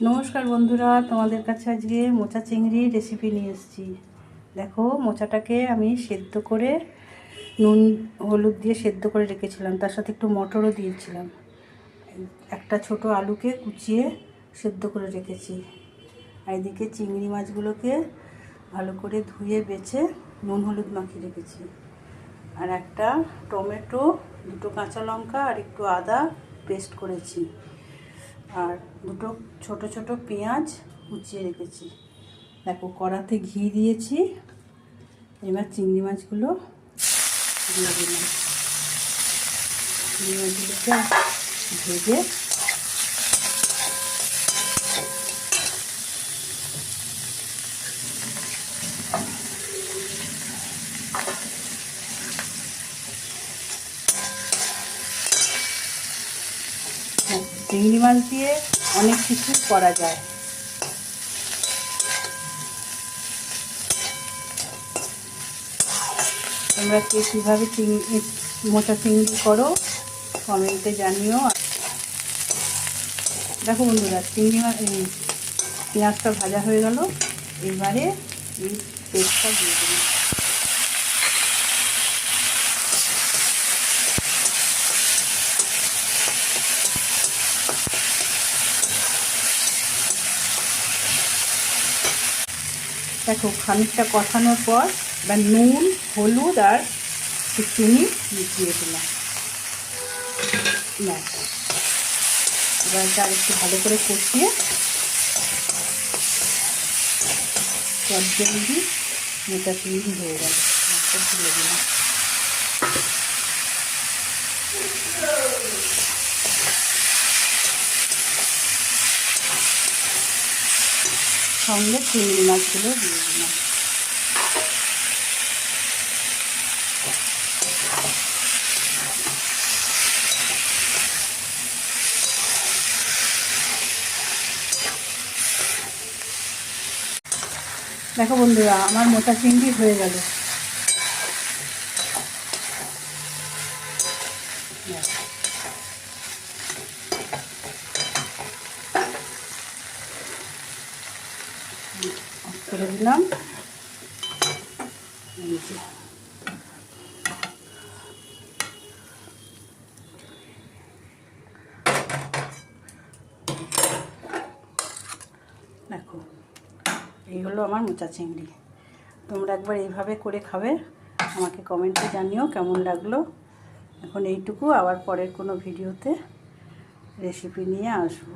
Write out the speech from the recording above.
নমস্কার বন্ধুরা, তোমাদের কাছে আজকে মোচা চিংড়ির রেসিপি নিয়ে এসেছি। দেখো, মোচাটাকে আমি সেদ্ধ করে নুন হলুদ দিয়ে সেদ্ধ করে রেখেছিলাম, তার সাথে একটু মটরও দিয়েছিলাম। একটা ছোট আলুকে কুচিয়ে সেদ্ধ করে রেখেছি। আর এদিকে চিংড়ি মাছগুলোকে ভালো করে ধুয়ে বেছে নুন হলুদ মাখিয়ে রেখেছি। আর একটা টমেটো, দুটো কাঁচা লঙ্কা আর একটু আদা পেস্ট করেছি। আর দুটো ছোট ছোট পেঁয়াজ কুচিয়ে রেখেছি। দেখো, কড়াতে ঘি দিয়েছি। এবার চিংড়ি মাছগুলো দিয়ে দিলাম। চিংড়ি মাছগুলোকে ভেজে চিংড়ি মাছ দিয়ে অনেক কিছু করা যায়। তোমরা কে কীভাবে মোচা চিংড়ি করো কমেন্টে জানিও। দেখো বন্ধুরা, চিংড়ি মাছ পেঁয়াজটা ভাজা হয়ে গেল। এবারে এই পেস্টটা দিয়ে দিলাম। দেখো, খানিকটা কষানোর পর এবার নুন হলুদ আর চিনি মিশিয়ে দিলাম। ব্যাস, এবার এটা একটু ভালো করে কষিয়ে জলদি মোচা চিংড়ি হয়ে গেল। তুলে দিলাম। সঙ্গে চিংড়ি মাছগুলো দিয়ে দিলাম। দেখো বন্ধুরা, আমার মোচা চিংড়ি হয়ে গেল। করে দিলাম। দেখো, এই হলো আমার মোচা চিংড়ি। তোমরা একবার এইভাবে করে খাবে, আমাকে কমেন্টে জানিও কেমন লাগলো। এখন এইটুকু, আবার পরের কোনো ভিডিওতে রেসিপি নিয়ে আসবো।